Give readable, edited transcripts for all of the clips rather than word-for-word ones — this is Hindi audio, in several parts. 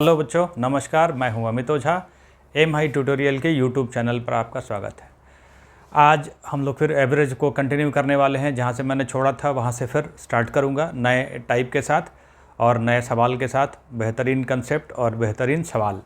हेलो बच्चों, नमस्कार। मैं हूं अमित ओझा। एम हाई ट्यूटोरियल के यूट्यूब चैनल पर आपका स्वागत है। आज हम लोग फिर एवरेज को कंटिन्यू करने वाले हैं। जहां से मैंने छोड़ा था वहां से फिर स्टार्ट करूंगा नए टाइप के साथ और नए सवाल के साथ। बेहतरीन कंसेप्ट और बेहतरीन सवाल।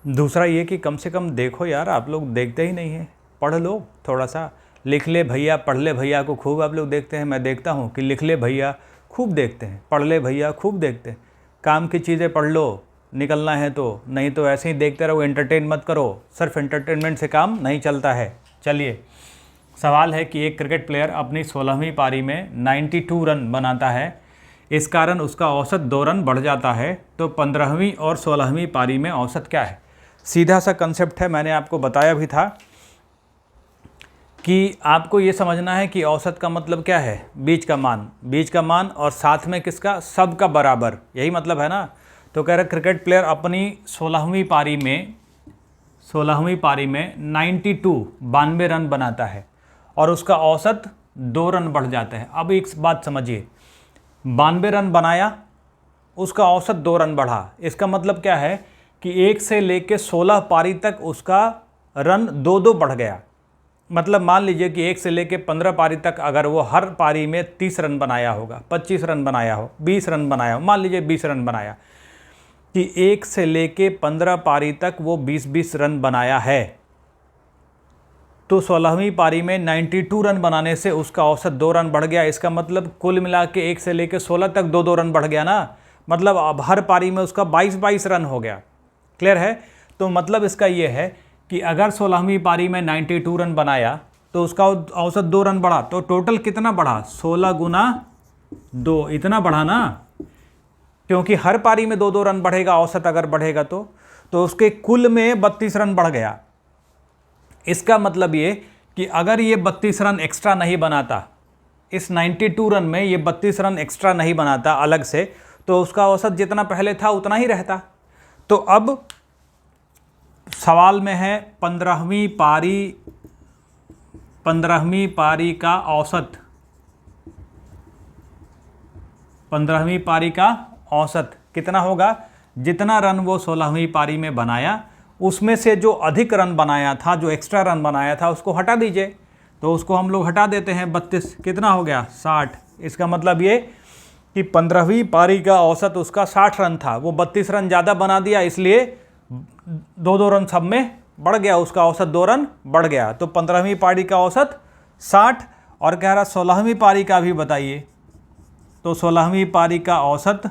दूसरा ये कि कम से कम देखो यार, आप लोग देखते ही नहीं हैं। पढ़ लो थोड़ा सा, लिख ले भैया, पढ़ ले भैया को खूब आप लोग देखते हैं। मैं देखता हूँ कि लिख ले भैया खूब देखते हैं, पढ़ ले भैया खूब देखते हैं। काम की चीज़ें पढ़ लो, निकलना है तो, नहीं तो ऐसे ही देखते रहो। एंटरटेन मत करो, सिर्फ एंटरटेनमेंट से काम नहीं चलता है। चलिए, सवाल है कि एक क्रिकेट प्लेयर अपनी 16वीं पारी में 92 रन बनाता है। इस कारण उसका औसत 2 रन बढ़ जाता है। तो 15वीं और 16वीं पारी में औसत क्या है? सीधा सा कंसेप्ट है, मैंने आपको बताया भी था कि आपको ये समझना है कि औसत का मतलब क्या है। बीच का मान और साथ में किसका, सब का बराबर, यही मतलब है ना। तो कह रहे क्रिकेट प्लेयर अपनी 16वीं पारी में 92 रन बनाता है और उसका औसत 2 रन बढ़ जाता है। अब एक बात समझिए, 92 रन बनाया, उसका औसत 2 रन बढ़ा। इसका मतलब क्या है कि 1 से लेके 16 पारी तक उसका रन 2-2 बढ़ गया। मतलब मान लीजिए कि 1 से लेके 15 पारी तक अगर वो हर पारी में 30 रन बनाया होगा, 25 रन बनाया हो, 20 रन बनाया हो, मान लीजिए 20 रन बनाया, कि 1 से लेके 15 पारी तक वो 20-20 रन बनाया है, तो 16वीं पारी में 92 रन बनाने से उसका औसत 2 रन बढ़ गया। इसका मतलब कुल मिला के 1 से लेके 16 तक 2-2 रन बढ़ गया ना। मतलब अब हर पारी में उसका 22-22 रन हो गया। क्लियर है? तो मतलब इसका ये है कि अगर 16वीं पारी में 92 रन बनाया तो उसका औसत 2 रन बढ़ा, तो टोटल कितना बढ़ा? 16 गुना 2, इतना बढ़ा ना। क्योंकि हर पारी में 2-2 रन बढ़ेगा औसत, अगर बढ़ेगा तो उसके कुल में 32 रन बढ़ गया। इसका मतलब ये कि अगर ये 32 रन एक्स्ट्रा नहीं बनाता, इस 92 रन में ये 32 रन एक्स्ट्रा नहीं बनाता अलग से, तो उसका औसत जितना पहले था उतना ही रहता। तो अब सवाल में है 15वीं पारी का औसत। 15वीं पारी का औसत कितना होगा? जितना रन वो 16वीं पारी में बनाया, उसमें से जो अधिक रन बनाया था, जो एक्स्ट्रा रन बनाया था, उसको हटा दीजिए। तो उसको हम लोग हटा देते हैं। 32 कितना हो गया? 60। इसका मतलब ये कि 15वीं पारी का औसत उसका 60 रन था, वो 32 रन ज़्यादा बना दिया, इसलिए 2-2 रन सब में बढ़ गया, उसका औसत 2 रन बढ़ गया। तो 15वीं पारी का औसत 60, और कह रहा 16वीं पारी का भी बताइए। तो 16वीं पारी का औसत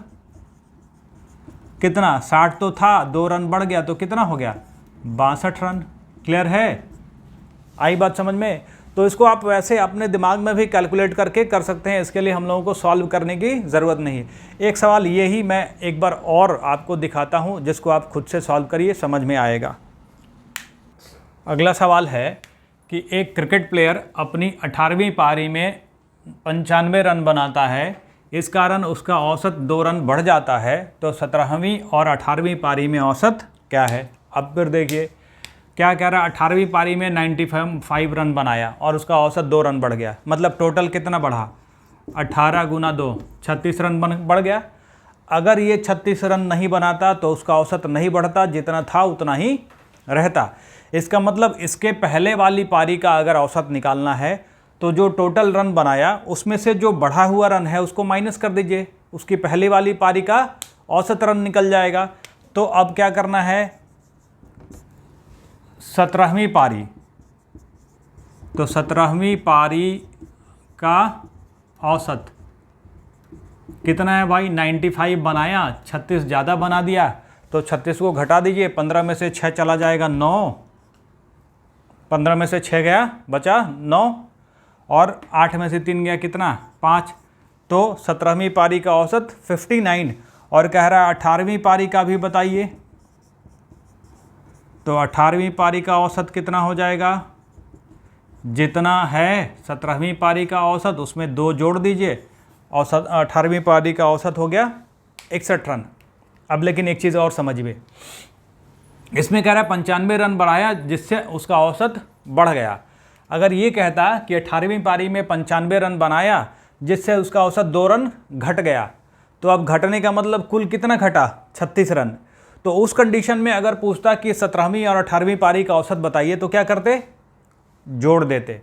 कितना? 60 तो था, 2 रन बढ़ गया, तो कितना हो गया? 62 रन। क्लियर है? आई बात समझ में? तो इसको आप वैसे अपने दिमाग में भी कैलकुलेट करके कर सकते हैं। इसके लिए हम लोगों को सॉल्व करने की ज़रूरत नहीं है। एक सवाल ये ही मैं एक बार और आपको दिखाता हूँ, जिसको आप खुद से सॉल्व करिए, समझ में आएगा। अगला सवाल है कि एक क्रिकेट प्लेयर अपनी 18वीं पारी में 95 रन बनाता है। इस कारण उसका औसत 2 रन बढ़ जाता है। तो 17वीं और 18वीं पारी में औसत क्या है? अब फिर देखिए क्या कह रहा है। 18वीं पारी में 95 रन बनाया और उसका औसत 2 रन बढ़ गया। मतलब टोटल कितना बढ़ा? 18 गुना 2, 36 रन बढ़ गया। अगर ये 36 रन नहीं बनाता तो उसका औसत नहीं बढ़ता, जितना था उतना ही रहता। इसका मतलब इसके पहले वाली पारी का अगर औसत निकालना है तो जो टोटल रन बनाया उसमें से जो बढ़ा हुआ रन है उसको माइनस कर दीजिए, उसकी पहली वाली पारी का औसत रन निकल जाएगा। तो अब क्या करना है? 17वीं पारी, तो 17वीं पारी का औसत कितना है भाई? 95 बनाया, 36 ज़्यादा बना दिया, तो 36 को घटा दीजिए। 15 में से 6 चला जाएगा 9, 15 में से 6 गया, बचा 9, और 8 में से 3 गया, कितना? 5। तो 17वीं पारी का औसत 59। और कह रहा है 18वीं पारी का भी बताइए। तो 18वीं पारी का औसत कितना हो जाएगा? जितना है 17वीं पारी का औसत उसमें 2 जोड़ दीजिए। औसत 18वीं पारी का औसत हो गया 61 रन। अब लेकिन एक चीज़ और समझिए, इसमें कह रहा है 95 रन बढ़ाया जिससे उसका औसत बढ़ गया। अगर ये कहता कि 18वीं पारी में 95 रन बनाया जिससे उसका औसत 2 रन घट गया, तो अब घटने का मतलब कुल कितना घटा? 36 रन। तो उस कंडीशन में अगर पूछता कि 17वीं और 18वीं पारी का औसत बताइए तो क्या करते, जोड़ देते,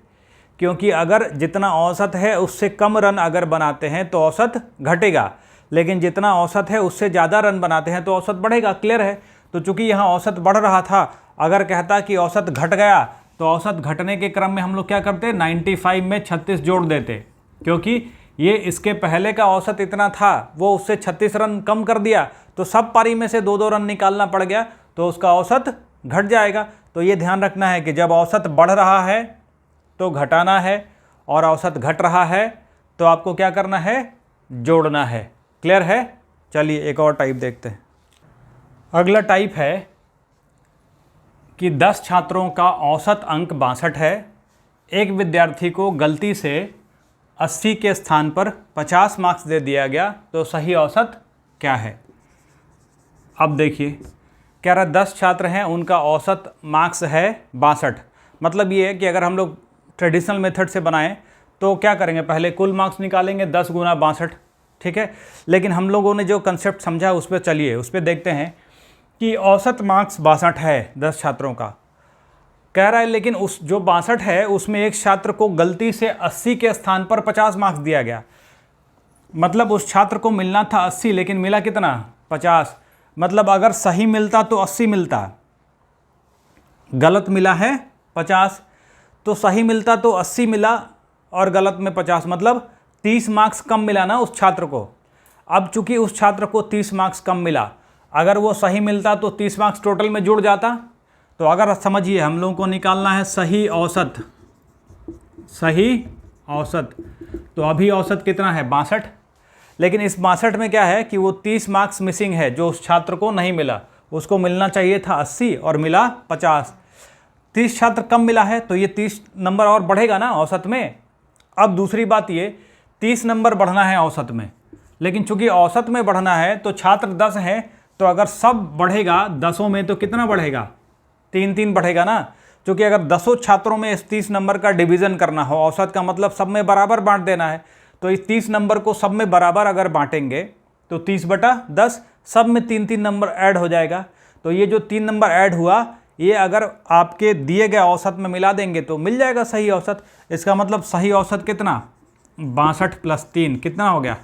क्योंकि अगर जितना औसत है उससे कम रन अगर बनाते हैं तो औसत घटेगा, लेकिन जितना औसत है उससे ज़्यादा रन बनाते हैं तो औसत बढ़ेगा। क्लियर है। तो चूंकि यहाँ औसत बढ़ रहा था, अगर कहता कि औसत घट गया तो औसत घटने के क्रम में हम लोग क्या करते, 95 में 36 जोड़ देते, क्योंकि ये इसके पहले का औसत इतना था, वो उससे 36 रन कम कर दिया, तो सब पारी में से 2-2 रन निकालना पड़ गया, तो उसका औसत घट जाएगा। तो ये ध्यान रखना है कि जब औसत बढ़ रहा है तो घटाना है, और औसत घट रहा है तो आपको क्या करना है, जोड़ना है। क्लियर है। चलिए एक और टाइप देखते हैं। अगला टाइप है कि 10 छात्रों का औसत अंक 62 है, एक विद्यार्थी को गलती से 80 के स्थान पर 50 मार्क्स दे दिया गया, तो सही औसत क्या है। अब देखिए, कह रहा 10 छात्र हैं, उनका औसत मार्क्स है 62। मतलब ये है कि अगर हम लोग ट्रेडिशनल मेथड से बनाएं तो क्या करेंगे, पहले कुल मार्क्स निकालेंगे 10 गुना 62, ठीक है। लेकिन हम लोगों ने जो कंसेप्ट समझा उस पर चलिए, उस पर देखते हैं कि औसत मार्क्स 62 है 10 छात्रों का, कह रहा है, लेकिन उस जो 62 है उसमें एक छात्र को गलती से 80 के स्थान पर 50 मार्क्स दिया गया। मतलब उस छात्र को मिलना था 80, लेकिन मिला कितना, 50। मतलब अगर सही मिलता तो 80 मिलता, गलत मिला है 50, तो सही मिलता तो 80 मिला और गलत में 50, मतलब 30 मार्क्स कम मिला ना उस छात्र को। अब चूंकि उस छात्र को 30 मार्क्स कम मिला, अगर वो सही मिलता तो 30 मार्क्स टोटल में जुड़ जाता। तो अगर समझिए, हम लोगों को निकालना है सही औसत, सही औसत, तो अभी औसत कितना है, 62। लेकिन इस 62 में क्या है कि वो 30 मार्क्स मिसिंग है जो उस छात्र को नहीं मिला, उसको मिलना चाहिए था 80 और मिला 50। 30 छात्र कम मिला है तो ये 30 नंबर और बढ़ेगा ना औसत में। अब दूसरी बात ये, 30 नंबर बढ़ना है औसत में, लेकिन चूंकि औसत में बढ़ना है तो छात्र 10 हैं, तो अगर सब बढ़ेगा 10 में तो कितना बढ़ेगा, 3-3 बढ़ेगा ना। क्योंकि अगर 10 छात्रों में इस 30 नंबर का डिवीज़न करना हो, औसत का मतलब सब में बराबर बांट देना है, तो इस 30 नंबर को सब में बराबर अगर बांटेंगे तो 30/10 सब में 3-3 नंबर ऐड हो जाएगा। तो ये जो 3 नंबर ऐड हुआ, ये अगर आपके दिए गए औसत में मिला देंगे तो मिल जाएगा सही औसत। इसका मतलब सही औसत कितना, 62 + 3 कितना हो गया,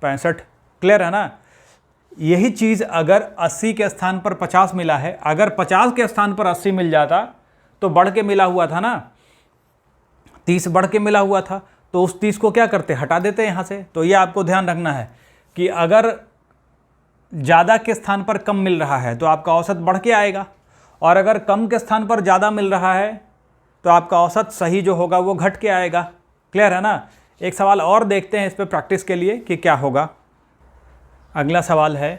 65। क्लियर है ना। यही चीज़ अगर 80 के स्थान पर 50 मिला है, अगर 50 के स्थान पर 80 मिल जाता तो बढ़ के मिला हुआ था ना, 30 बढ़ के मिला हुआ था, तो उस 30 को क्या करते, हटा देते यहाँ से। तो ये आपको ध्यान रखना है कि अगर ज़्यादा के स्थान पर कम मिल रहा है तो आपका औसत बढ़ के आएगा, और अगर कम के स्थान पर ज़्यादा मिल रहा है तो आपका औसत सही जो होगा वो घट के आएगा। क्लियर है ना। एक सवाल और देखते हैं इस पर प्रैक्टिस के लिए कि क्या होगा। अगला सवाल है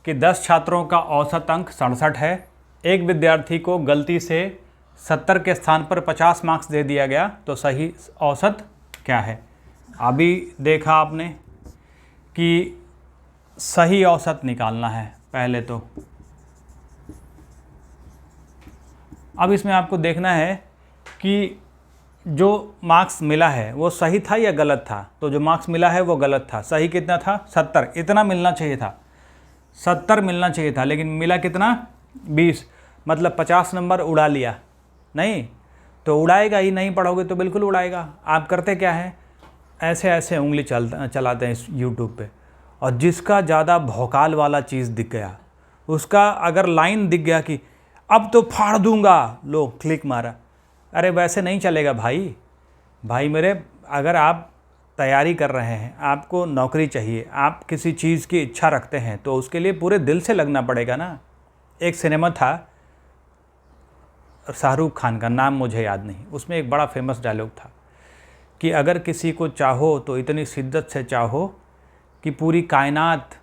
कि 10 छात्रों का औसत अंक 67 है, एक विद्यार्थी को गलती से 70 के स्थान पर 50 मार्क्स दे दिया गया, तो सही औसत क्या है। अभी देखा आपने कि सही औसत निकालना है पहले तो। अब इसमें आपको देखना है कि जो मार्क्स मिला है वो सही था या गलत था। तो जो मार्क्स मिला है वो गलत था। सही कितना था, 70, इतना मिलना चाहिए था, 70 मिलना चाहिए था, लेकिन मिला कितना, 20। मतलब 50 नंबर उड़ा लिया। नहीं तो उड़ाएगा ही, नहीं पढ़ोगे तो बिल्कुल उड़ाएगा। आप करते क्या है, ऐसे ऐसे उंगली चलाते हैं इस यूट्यूब पे, और जिसका ज़्यादा भौकाल वाला चीज़ दिख गया, उसका अगर लाइन दिख गया कि अब तो फाड़ दूंगा, लो क्लिक मारा। अरे वैसे नहीं चलेगा भाई मेरे। अगर आप तैयारी कर रहे हैं, आपको नौकरी चाहिए, आप किसी चीज़ की इच्छा रखते हैं, तो उसके लिए पूरे दिल से लगना पड़ेगा ना। एक सिनेमा था शाहरुख खान का, नाम मुझे याद नहीं, उसमें एक बड़ा फेमस डायलॉग था कि अगर किसी को चाहो तो इतनी शिद्दत से चाहो कि पूरी कायनात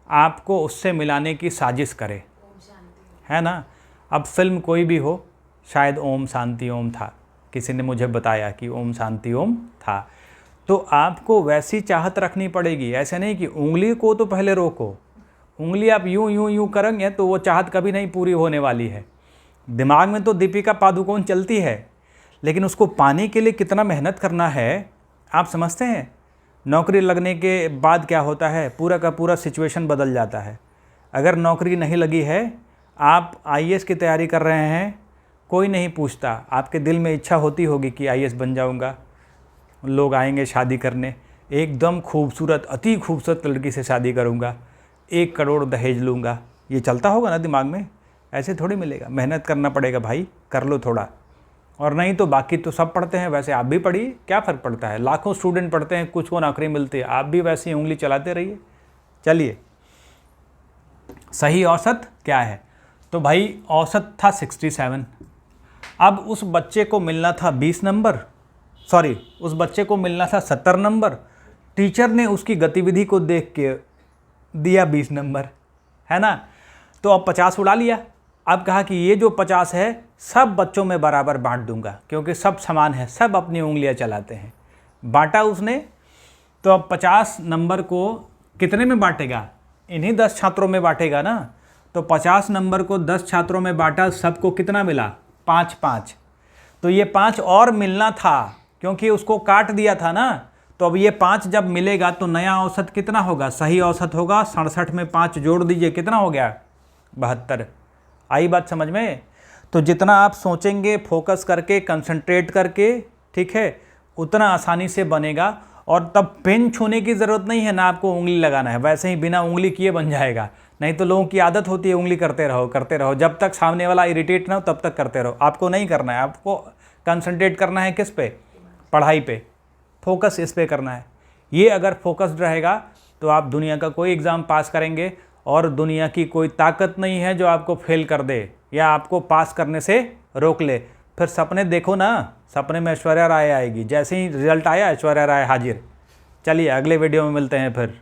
आपको उससे मिलाने की साजिश करे, है ना। अब फिल्म कोई भी हो, शायद ओम शांति ओम था, किसी ने मुझे बताया कि ओम शांति ओम था, तो आपको वैसी चाहत रखनी पड़ेगी। ऐसे नहीं कि उंगली को तो पहले रोको, उंगली आप यूं यूं यूं करेंगे तो वो चाहत कभी नहीं पूरी होने वाली है। दिमाग में तो दीपिका पादुकोण चलती है, लेकिन उसको पाने के लिए कितना मेहनत करना है आप समझते हैं। नौकरी लगने के बाद क्या होता है, पूरा का पूरा सिचुएशन बदल जाता है। अगर नौकरी नहीं लगी है, आप आईएएस की तैयारी कर रहे हैं, कोई नहीं पूछता, आपके दिल में इच्छा होती होगी कि आईएएस बन जाऊंगा, लोग आएंगे शादी करने, एकदम खूबसूरत, अति खूबसूरत लड़की से शादी करूंगा, 1 करोड़ दहेज लूँगा, ये चलता होगा ना दिमाग में? ऐसे थोड़ी मिलेगा, मेहनत करना पड़ेगा भाई, कर लो थोड़ा। और नहीं तो बाकी तो सब पढ़ते हैं, वैसे आप भी पढ़िए, क्या फ़र्क पड़ता है, लाखों स्टूडेंट पढ़ते हैं, कुछ को नौकरी मिलती है, आप भी वैसे ही उंगली चलाते रहिए। चलिए, सही औसत क्या है? तो भाई औसत था 67। अब उस बच्चे को मिलना था 20 नंबर, सॉरी उस बच्चे को मिलना था 70 नंबर। टीचर ने उसकी गतिविधि को देख के दिया 20 नंबर, है ना? तो अब 50 उड़ा लिया। अब कहा कि ये जो 50 है सब बच्चों में बराबर बांट दूंगा, क्योंकि सब समान है, सब अपनी उंगलियां चलाते हैं। बांटा उसने, तो अब 50 नंबर को कितने में बांटेगा? इन्हीं 10 छात्रों में बांटेगा ना। तो 50 नंबर को 10 छात्रों में बांटा, सबको कितना मिला? 5-5। तो ये 5 और मिलना था, क्योंकि उसको काट दिया था ना। तो अब ये 5 जब मिलेगा तो नया औसत कितना होगा? सही औसत होगा 67 में 5 जोड़ दीजिए, कितना हो गया? 72। आई बात समझ में? तो जितना आप सोचेंगे फोकस करके, कंसंट्रेट करके, ठीक है, उतना आसानी से बनेगा। और तब पेन छूने की ज़रूरत नहीं है ना, आपको उंगली लगाना है, वैसे ही बिना उंगली किए बन जाएगा। नहीं तो लोगों की आदत होती है उंगली करते रहो, जब तक सामने वाला इरिटेट ना हो तब तक करते रहो। आपको नहीं करना है, आपको कंसंट्रेट करना है किस पे? पढ़ाई पे, फोकस इस पे करना है। ये अगर फोकस्ड रहेगा तो आप दुनिया का कोई एग्ज़ाम पास करेंगे, और दुनिया की कोई ताकत नहीं है जो आपको फेल कर दे या आपको पास करने से रोक ले। फिर सपने देखो ना, सपने में ऐश्वर्या राय आएगी, जैसे ही रिजल्ट आया ऐश्वर्या राय हाजिर। चलिए अगले वीडियो में मिलते हैं फिर।